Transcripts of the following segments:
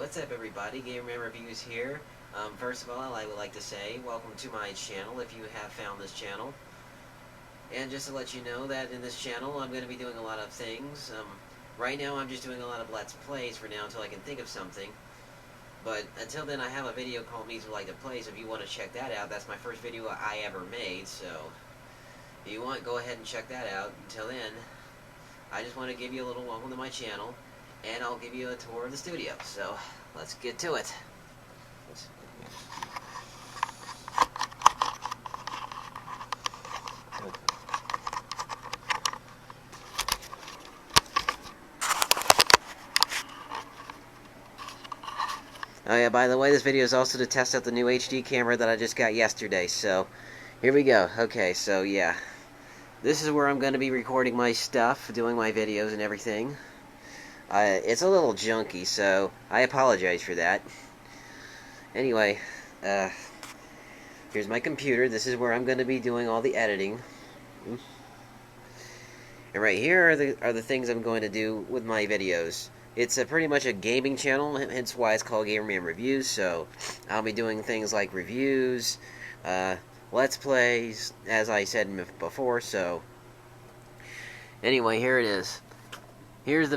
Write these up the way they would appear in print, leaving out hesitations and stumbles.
What's up, everybody? GamermanReviews here. First of all, I would like to say welcome to my channel if you have found this channel. And just to let you know that in this channel I'm going to be doing a lot of things. Right now I'm just doing a lot of Let's Plays for now until I can think of something. But until then I have a video called Me's Would Like to Play, so if you want to check that out, that's my first video I ever made, so if you want, go ahead and check that out. Until then, I just want to give you a little welcome to my channel, and I'll give you a tour of the studio. So, let's get to it. Oh yeah, by the way, this video is also to test out the new HD camera that I just got yesterday, so here we go. Okay, so yeah. This is where I'm going to be recording my stuff, doing my videos and everything. It's a little junky, so I apologize for that. Anyway, here's my computer. This is where I'm going to be doing all the editing. And right here are the things I'm going to do with my videos. It's pretty much a gaming channel, hence why it's called GamermanReviews, so I'll be doing things like reviews, Let's Plays, as I said before, so anyway, here it is. Here's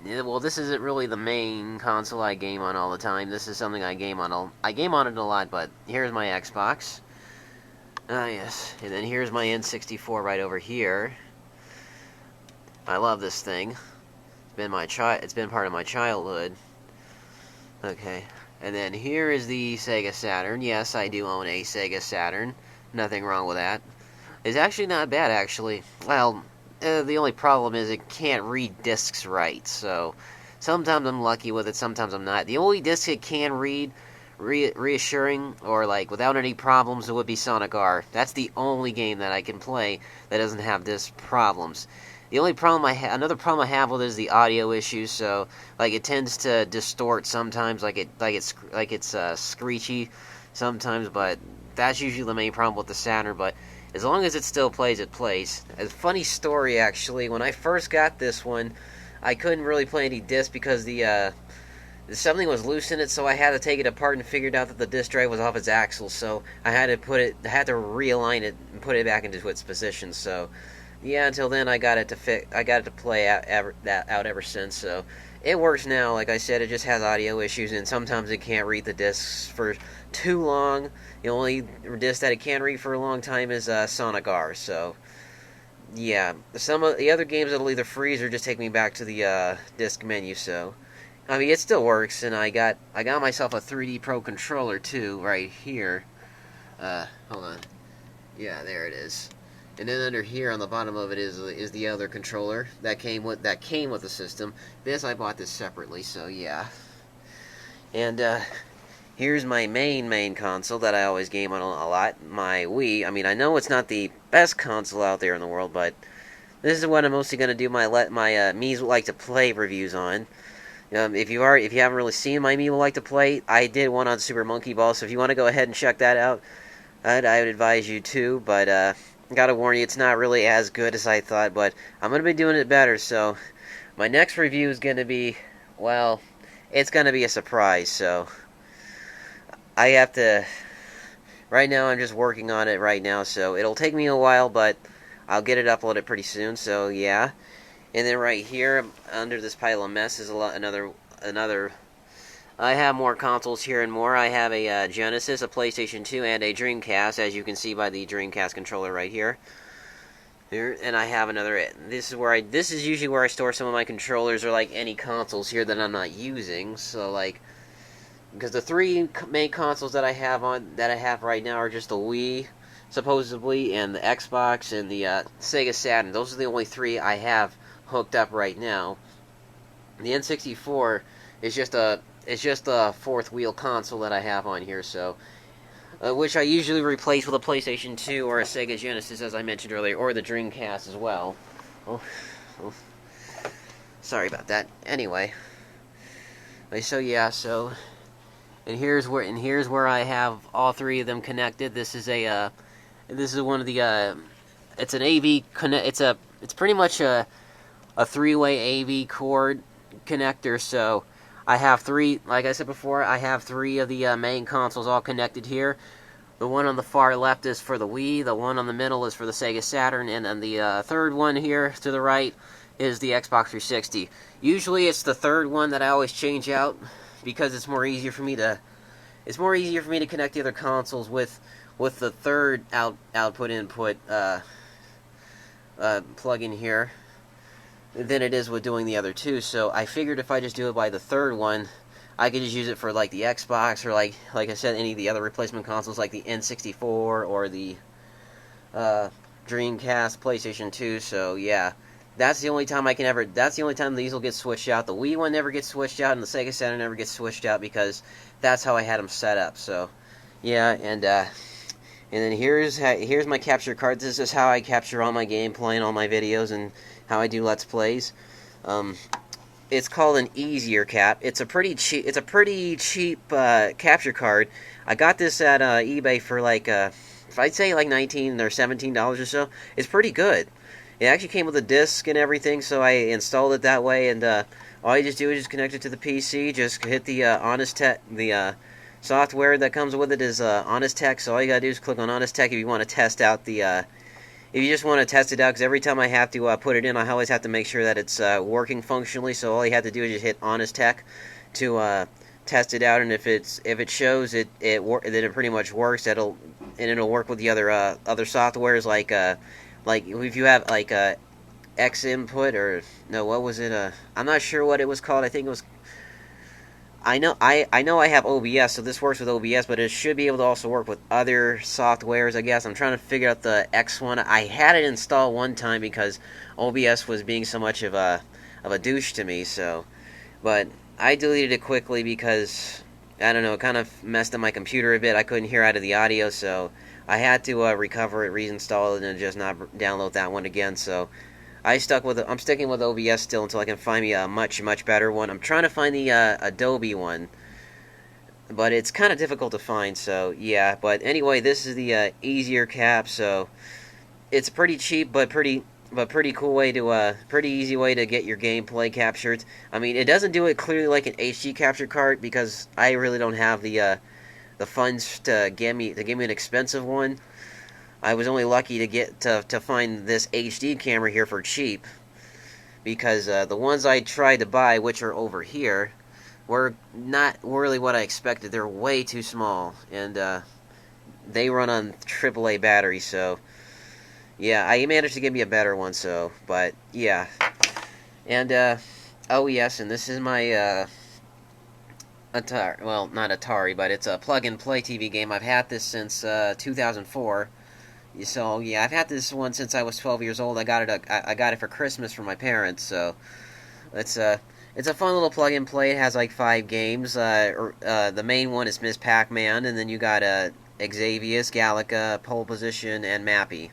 well, this isn't really the main console I game on all the time. This is something I game on it a lot, but here's my Xbox. Yes, and then here's my N64 right over here. I love this thing. It's been part of my childhood. Okay, and then here is the Sega Saturn. Yes, I do own a Sega Saturn. Nothing wrong with that. It's actually not bad, actually. Well, the only problem is it can't read discs right, so sometimes I'm lucky with it, sometimes I'm not. The only disc it can read, reassuring, or like without any problems, it would be Sonic R. That's the only game that I can play that doesn't have disc problems. The only problem another problem I have with it is the audio issues. So, like, it tends to distort sometimes, like it's screechy sometimes. But that's usually the main problem with the Saturn. But as long as it still plays, it plays. A funny story, actually. When I first got this one, I couldn't really play any discs because something was loose in it. So I had to take it apart and figured out that the disc drive was off its axle. So I had to realign it and put it back into its position. So. Yeah, until then I got it to play out ever since, so it works now. Like I said, it just has audio issues, and sometimes it can't read the discs for too long. The only disc that it can read for a long time is Sonic R, so yeah. Some of the other games that'll either freeze or just take me back to the disc menu, so I mean, it still works, and I got myself a 3D Pro controller too, right here. Hold on. Yeah, there it is. And then under here on the bottom of it is the other controller that came with the system. This I bought this separately, so yeah. And here's my main console that I always game on a lot, my Wii. I mean, I know it's not the best console out there in the world, but this is what I'm mostly going to do my Me's Would Like to Play reviews on. If you haven't really seen my Me Would Like to Play, I did one on Super Monkey Ball, so if you want to go ahead and check that out, I would advise you to, but gotta warn you, it's not really as good as I thought, but I'm gonna be doing it better, so my next review is gonna be, well, it's gonna be a surprise, so I have to, right now I'm just working on it right now, so it'll take me a while, but I'll get it uploaded pretty soon, so yeah. And then right here, under this pile of mess, is another I have more consoles here and more. I have a Genesis, a PlayStation 2, and a Dreamcast, as you can see by the Dreamcast controller right here. And I have another. This is usually where I store some of my controllers, or like any consoles here that I'm not using. So like, because the three main consoles that I have right now are just the Wii, supposedly, and the Xbox and the Sega Saturn. Those are the only three I have hooked up right now. The N64 is just a fourth wheel console that I have on here, so which I usually replace with a PlayStation 2 or a Sega Genesis, as I mentioned earlier, or the Dreamcast as well. Oh, sorry about that. Anyway, so yeah, and here's where I have all three of them connected. This is one of the it's an AV connect. It's pretty much a three-way AV cord connector, so I have three, like I said before, I have three of the main consoles all connected here. The one on the far left is for the Wii, the one on the middle is for the Sega Saturn, and then the third one here to the right is the Xbox 360. Usually it's the third one that I always change out because it's more easier for me to connect the other consoles with the third output input plug in here than it is with doing the other two. So I figured if I just do it by the third one, I could just use it for like the Xbox or like I said, any of the other replacement consoles like the N64 or the Dreamcast, PlayStation 2. So yeah, that's the only time that's the only time these will get switched out. The Wii one never gets switched out, and the Sega Saturn never gets switched out because that's how I had them set up. So yeah, and then here's my capture card. This is how I capture all my gameplay and all my videos and how I do Let's Plays. It's called an Easier Cap. It's a pretty cheap capture card. I got this at eBay for like if I'd say like $19 or $17 or so. It's pretty good. It actually came with a disc and everything, so I installed it that way. And all you just do is just connect it to the PC. Just hit the Honest Tech, the software that comes with it is Honest Tech. So all you gotta do is click on Honest Tech if you want to test out the. If you just want to test it out, because every time I have to put it in, I always have to make sure that it's working functionally. So all you have to do is just hit Honest Tech to test it out, and if it shows that it pretty much works, it'll work with the other softwares like if you have like X input or no, what was it? I'm not sure what it was called. I think it was. I know I have OBS, so this works with OBS, but it should be able to also work with other softwares, I guess. I'm trying to figure out the X one. I had it installed one time because OBS was being so much of a douche to me, so but I deleted it quickly because I don't know, it kind of messed up my computer a bit. I couldn't hear out of the audio, so I had to recover it, reinstall it, and just not download that one again. So I'm sticking with OBS still until I can find me a much better one. I'm trying to find the Adobe one, but it's kind of difficult to find. So yeah, but anyway, this is the Easier Cap. So it's pretty cheap, but pretty cool way to pretty easy way to get your gameplay captured. I mean, it doesn't do it clearly like an HD capture card because I really don't have the funds to give me an expensive one. I was only lucky to get to find this HD camera here for cheap, because the ones I tried to buy, which are over here, were not really what I expected. They're way too small, and they run on AAA batteries. So yeah, I managed to get me a better one. So, but yeah, and oh yes, and this is my Atari. Well, not Atari, but it's a plug-and-play TV game. I've had this since 2004. So yeah, I've had this one since I was 12 years old. I got it for Christmas from my parents. So it's a fun little plug and play. It has like 5 games. The main one is Miss Pac-Man, and then you got Xavius, Galaga, Pole Position, and Mappy,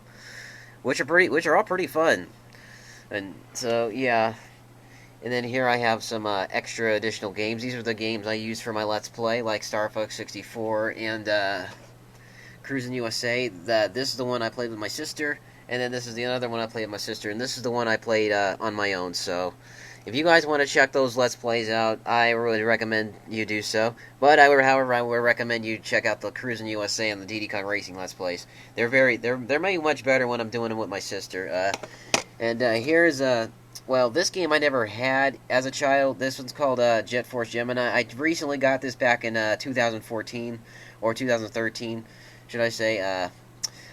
which are all pretty fun. And so yeah, and then here I have some extra additional games. These are the games I use for my Let's Play, like Star Fox 64 and Cruis'n USA. This is the one I played with my sister, and then this is the other one I played with my sister, and this is the one I played on my own. So if you guys want to check those Let's Plays out, I really recommend you do so. But however, I would recommend you check out the Cruis'n USA and the Diddy Kong Racing Let's Plays. They're maybe much better when I'm doing them with my sister. And here's well, this game I never had as a child. This one's called Jet Force Gemini. I recently got this back in 2014 or 2013. Should I say,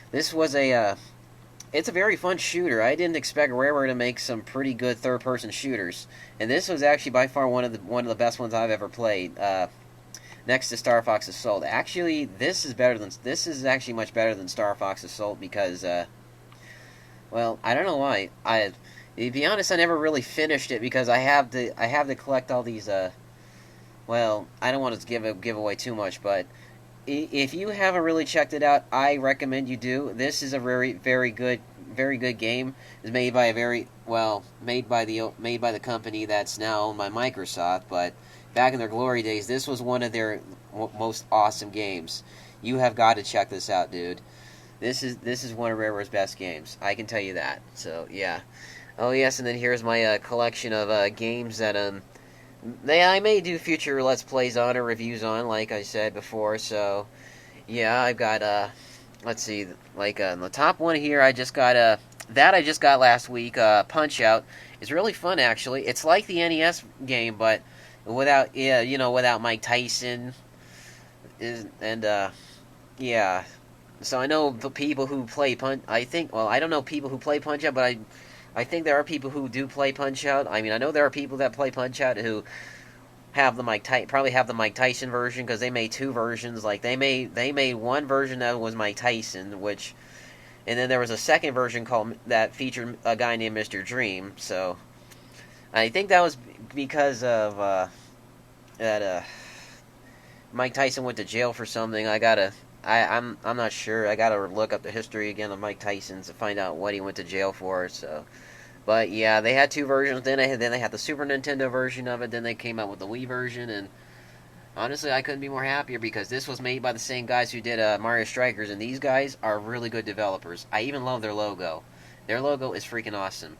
this was it's a very fun shooter. I didn't expect Rareware to make some pretty good third-person shooters, and this was actually by far one of the best ones I've ever played, next to Star Fox Assault. Actually, this is actually much better than Star Fox Assault because, well, I don't know why. To be honest, I never really finished it because I have to collect all these, well, I don't want to give away too much, but if you haven't really checked it out, I recommend you do. This is a very good game. It's made by made by the company that's now owned by Microsoft. But back in their glory days, this was one of their most awesome games. You have got to check this out, dude. This is one of Rareware's best games. I can tell you that. So yeah. Oh yes, and then here's my collection of games that I may do future Let's Plays on or reviews on, like I said before. So yeah, I've got let's see, like the top one here. I just got that I just got last week. Punch Out. It's really fun actually. It's like the NES game, but without without Mike Tyson and yeah. So I know the people who play Punch. I think. Well, I don't know people who play Punch Out, but I think there are people who do play Punch Out. I mean, I know there are people that play Punch Out who have the probably have the Mike Tyson version because they made two versions. Like they made one version that was Mike Tyson, which, and then there was a second version called that featured a guy named Mr. Dream. So I think that was because of that Mike Tyson went to jail for something. I'm not sure. I gotta look up the history again of Mike Tyson to find out what he went to jail for. So, but yeah, they had two versions. Then they had the Super Nintendo version of it. Then they came out with the Wii version, and honestly, I couldn't be more happier because this was made by the same guys who did Mario Strikers, and these guys are really good developers. I even love their logo. Their logo is freaking awesome.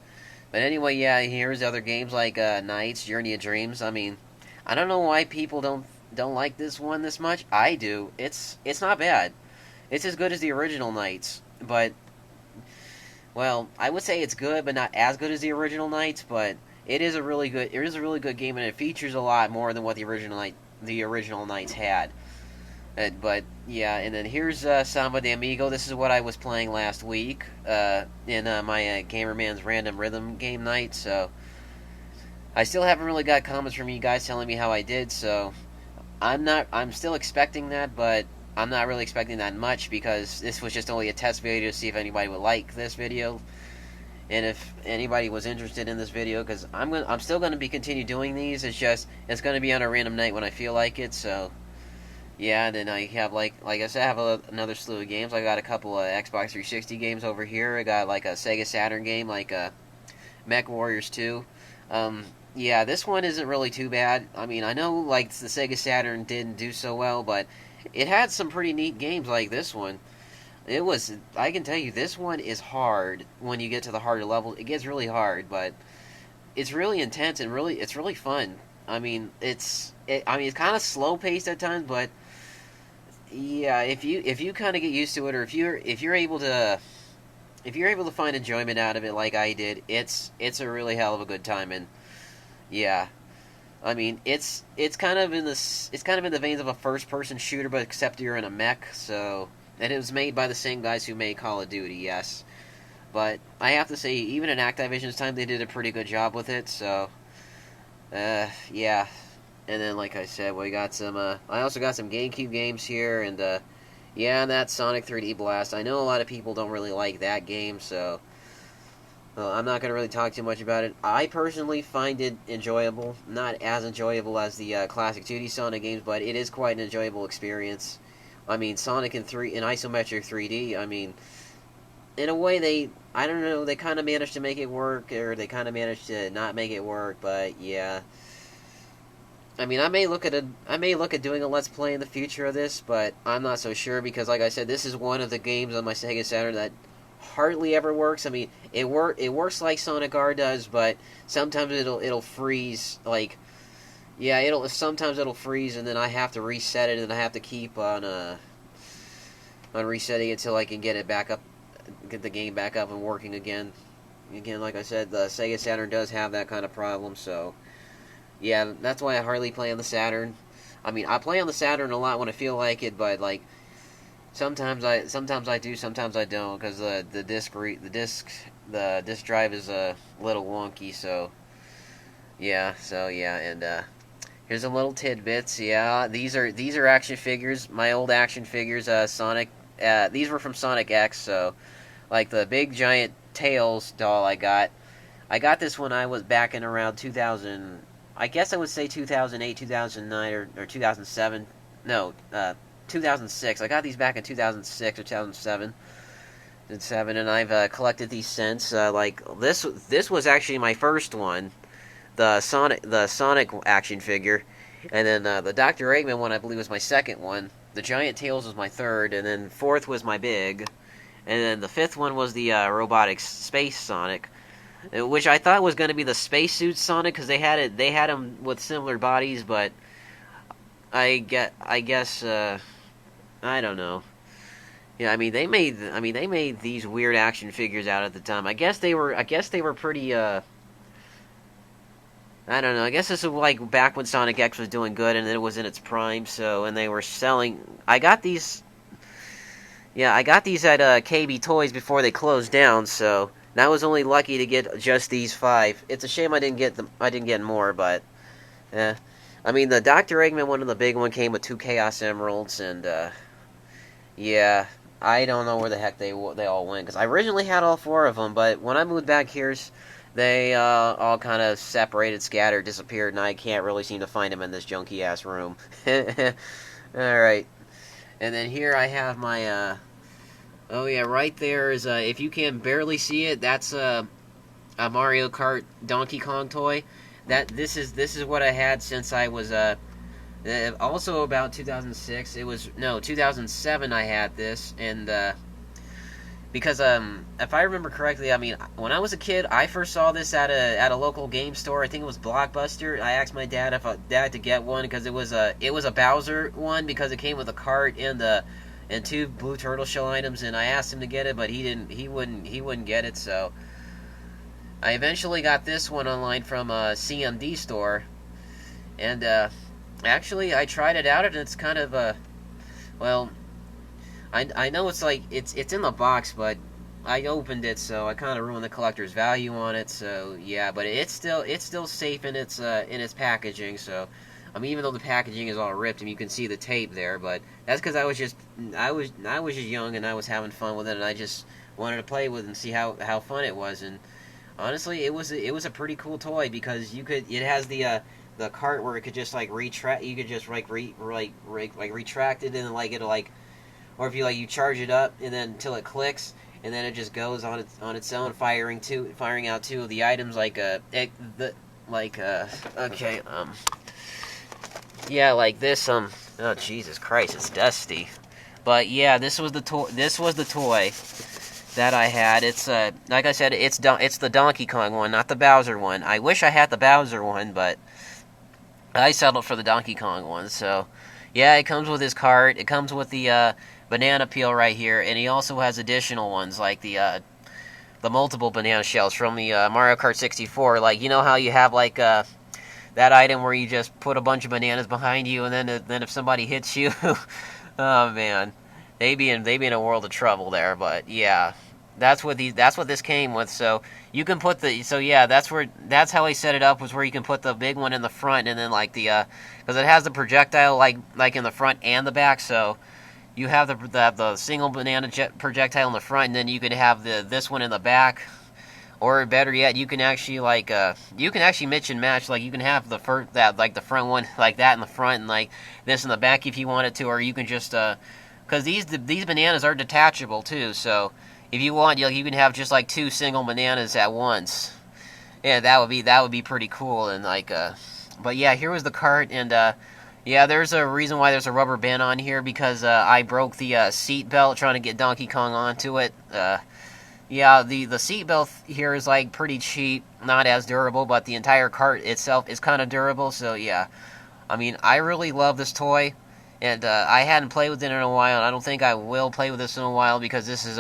But anyway, yeah, here's other games like Nights, Journey of Dreams. I mean, I don't know why people don't like this one this much. I do. It's not bad. It's as good as the original Nights, but well, I would say it's good, but not as good as the original Nights. But it is a really good game, and it features a lot more than what the original Nights had. But yeah, and then here's Samba de Amigo. This is what I was playing last week in my Gamerman's Random Rhythm game night. So I still haven't really got comments from you guys telling me how I did. So I'm still expecting that, but I'm not really expecting that much because this was just only a test video to see if anybody would like this video and if anybody was interested in this video, because I'm still going to be continue doing these. It's going to be on a random night when I feel like it. So yeah, then I have like I said, I have another slew of games. I got a couple of Xbox 360 games over here. I got like a Sega Saturn game, like Mech Warriors 2. Yeah, this one isn't really too bad. I mean, I know like the Sega Saturn didn't do so well, but it had some pretty neat games like this one. I can tell you, this one is hard when you get to the harder levels. It gets really hard, but it's really intense and it's really fun. I mean, it's kind of slow paced at times, but yeah, if you kind of get used to it, or if you're able to find enjoyment out of it like I did, it's a really hell of a good time. And yeah, I mean, it's kind of in the veins of a first person shooter, but except you're in a mech. So, and it was made by the same guys who made Call of Duty, yes. But I have to say, even in Activision's time, they did a pretty good job with it. So, yeah. And then, like I said, we got some. I also got some GameCube games here, and yeah, and that Sonic 3D Blast. I know a lot of people don't really like that game, so I'm not going to really talk too much about it. I personally find it enjoyable. Not as enjoyable as the classic 2D Sonic games, but it is quite an enjoyable experience. I mean, Sonic in isometric 3D. I mean, in a way, I don't know, they kind of managed to make it work, or they kind of managed to not make it work. But yeah, I mean, I may look at doing a Let's Play in the future of this, but I'm not so sure because, like I said, this is one of the games on my Sega Saturn that hardly ever works. I mean, it works like Sonic R does, but sometimes it'll freeze. Like, yeah, sometimes it'll freeze, and then I have to reset it, and I have to keep on resetting it until I can get the game back up and working again. Again, like I said, the Sega Saturn does have that kind of problem, so yeah, that's why I hardly play on the Saturn. I mean, I play on the Saturn a lot when I feel like it, but like sometimes I do, sometimes I don't, because the disc drive is a little wonky. So yeah, and here's some little tidbits. Yeah, these are action figures. My old action figures. Sonic. These were from Sonic X. So like the big giant Tails doll I got. I got this when I was back in around 2000. I guess I would say 2008, 2009, or 2007. No, 2006. I got these back in 2006 or 2007. And I've collected these since. Like this was actually my first one, the Sonic action figure, and then the Dr. Eggman one I believe was my second one. The Giant Tails was my third, and then fourth was my big, and then the fifth one was the robotic space Sonic. which I thought was going to be the spacesuit Sonic because they had him with similar bodies, but I guess I don't know. Yeah, they made these weird action figures out at the time. I guess they were pretty I don't know. I guess this was like back when Sonic X was doing good and it was in its prime. So, and they were selling. I got these. Yeah, I got these at KB Toys before they closed down. So, and I was only lucky to get just these 5. It's a shame I didn't get them. I didn't get more, but yeah. I mean, the Dr. Eggman one and the big one came with 2 Chaos Emeralds, and yeah, I don't know where the heck they all went because I originally had all 4 of them, but when I moved back here, they all kind of separated, scattered, disappeared, and I can't really seem to find them in this junky ass room. Alright. And then here I have my, oh yeah, right there is, if you can barely see it, that's a Mario Kart Donkey Kong toy. This is what I had since I was, also about 2006. It was, no, 2007 I had this, and, because if I remember correctly, I mean, when I was a kid, I first saw this at a local game store. I think it was Blockbuster. I asked my dad if dad to get one because it was a Bowser one because it came with a cart and 2 blue turtle shell items, and I asked him to get it, but he wouldn't get it. So I eventually got this one online from a CMD store, and actually I tried it out, and it's kind of well. I know it's like it's in the box, but I opened it, so I kind of ruined the collector's value on it. So yeah, but it's still safe in its packaging. So I mean, even though the packaging is all ripped and you can see the tape there, but that's because I was just young and I was having fun with it, and I just wanted to play with it and see how fun it was. And honestly, it was a pretty cool toy because it has the cart where it could just like retract. You could just like retract it and like it'll like. Or if you charge it up and then until it clicks, and then it just goes on its own, firing out 2 of the items yeah, like this oh Jesus Christ, it's dusty. But yeah, this was the toy that I had. It's like I said, it's the Donkey Kong one, not the Bowser one. I wish I had the Bowser one, but I settled for the Donkey Kong one. So yeah, it comes with his cart. It comes with the banana peel right here, and he also has additional ones like the multiple banana shells from the Mario Kart 64. Like, you know how you have like that item where you just put a bunch of bananas behind you, and then if somebody hits you, oh man, they be in a world of trouble there. But yeah, that's what this came with. So you can put that's how I set it up, was where you can put the big one in the front, and then like because it has the projectile like in the front and the back, so. You have the single banana jet projectile in the front, and then you could have this one in the back, or better yet, you can actually mix and match. Like you can have the front one like that in the front, and like this in the back if you wanted to, or you can just because these bananas are detachable too. So if you want, you can have just like 2 single bananas at once. Yeah, that would be pretty cool. And like but yeah, here was the cart, and yeah, there's a reason why there's a rubber band on here, because I broke the seat belt trying to get Donkey Kong onto it. Yeah, the seat belt here is like pretty cheap, not as durable, but the entire cart itself is kind of durable. So yeah, I mean, I really love this toy, and I hadn't played with it in a while. And I don't think I will play with this in a while because this is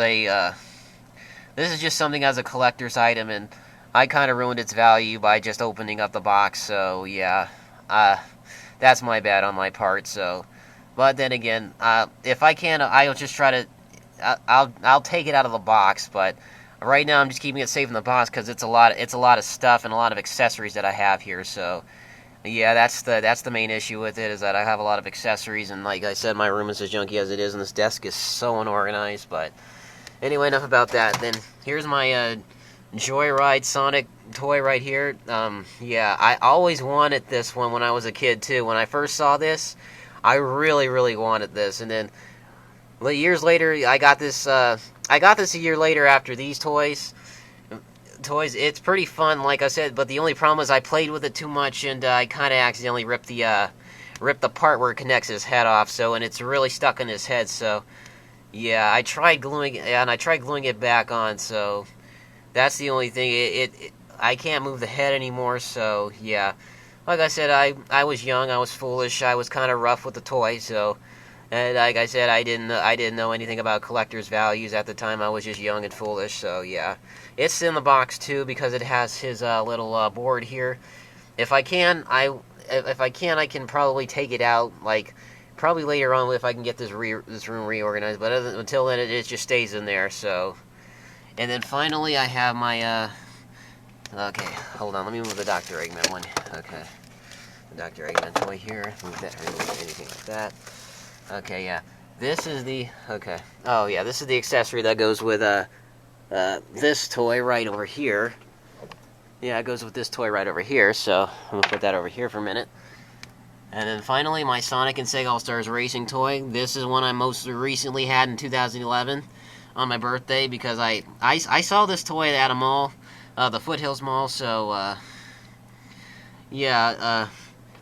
just something as a collector's item, and I kind of ruined its value by just opening up the box. So yeah, that's my bad on my part. So, but then again, if I can, I'll just try to. I'll take it out of the box. But right now, I'm just keeping it safe in the box because it's a lot of stuff and a lot of accessories that I have here. So, yeah, that's the main issue with it, is that I have a lot of accessories, and like I said, my room is as junky as it is, and this desk is so unorganized. But anyway, enough about that. Then here's my Joyride Sonic toy right here. Yeah, I always wanted this one when I was a kid too. When I first saw this, I really, really wanted this, and then years later, I got this. I got this a year later after these toys. It's pretty fun, like I said, but the only problem is I played with it too much, and I kind of accidentally ripped the part where it connects his head off. So, and it's really stuck in his head. So, yeah, I tried gluing it back on. So. That's the only thing. I can't move the head anymore, so yeah. Like I said, I was young, I was foolish, I was kind of rough with the toy, so... And like I said, I didn't know anything about collector's values at the time. I was just young and foolish, so yeah. It's in the box too because it has his little board here. If I can, I can probably take it out, like probably later on if I can get this room reorganized. But until then, it just stays in there. So, and then finally, I have my okay, hold on, let me move the Dr. Eggman one. Okay, the Dr. Eggman toy here. Move that, remove anything like that. Okay, yeah. This is the... Okay. Oh, yeah, this is the accessory that goes with, this toy right over here. Yeah, it goes with this toy right over here, so I'm gonna put that over here for a minute. And then finally, my Sonic and Sega All-Stars Racing toy. This is one I most recently had in 2011 on my birthday, because I saw this toy at a mall, the Foothills Mall, so, yeah,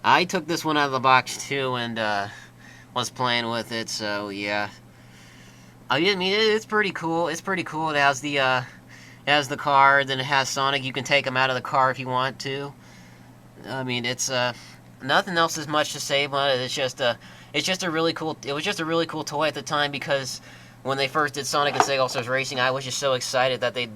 I took this one out of the box, too, and, was playing with it, so yeah. I mean, it's pretty cool. It's pretty cool. It has the car, then it has Sonic. You can take him out of the car if you want to. I mean, it's nothing else is much to say, but it's just a really cool. It was just a really cool toy at the time because when they first did Sonic and Sega All-Stars Racing, I was just so excited that they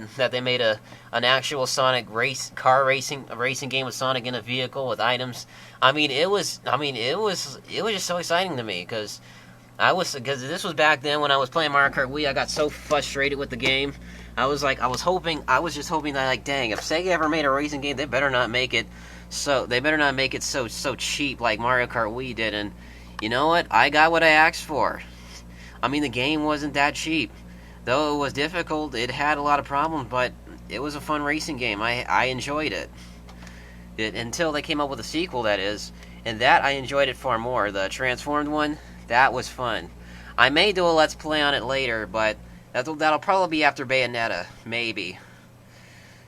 made an actual Sonic racing game with Sonic in a vehicle with items. I mean, it was just so exciting to me because this was back then when I was playing Mario Kart Wii. I got so frustrated with the game. I was just hoping that, like, dang, if Sega ever made a racing game, they better not make it so cheap like Mario Kart Wii did. And you know what? I got what I asked for. I mean, the game wasn't that cheap. Though it was difficult, it had a lot of problems, but it was a fun racing game. I enjoyed it. Until they came up with a sequel, that is. And that, I enjoyed it far more. The Transformed one, that was fun. I may do a Let's Play on it later, but that'll probably be after Bayonetta, maybe.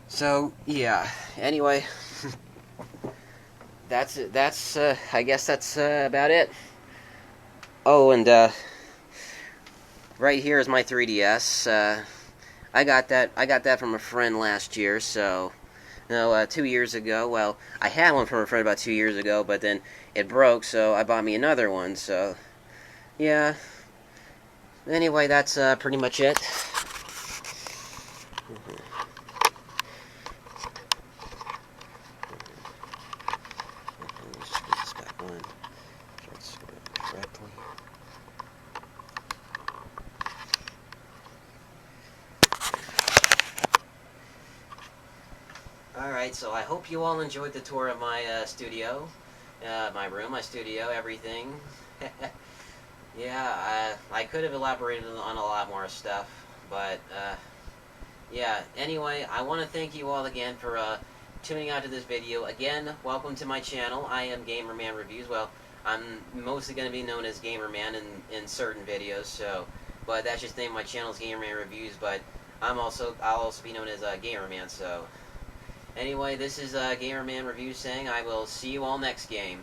So, yeah. Anyway, that's it. I guess that's about it. Oh, and, right here is my 3DS. I got that from a friend last year, so... No, 2 years ago. Well, I had one from a friend about 2 years ago, but then it broke, so I bought me another one, so... Yeah. Anyway, that's pretty much it. Let's just put this back on. Let's put it correctly. Alright, so I hope you all enjoyed the tour of my studio. My room, my studio, everything. Yeah, I could have elaborated on a lot more stuff, but, yeah. Anyway, I want to thank you all again for tuning out to this video. Again, welcome to my channel. I am GamermanReviews. Well, I'm mostly going to be known as Gamerman in certain videos, so... But that's just the name of my channel is GamermanReviews, but I'll also be known as Gamerman, so... Anyway, this is GamermanReviews saying I will see you all next game.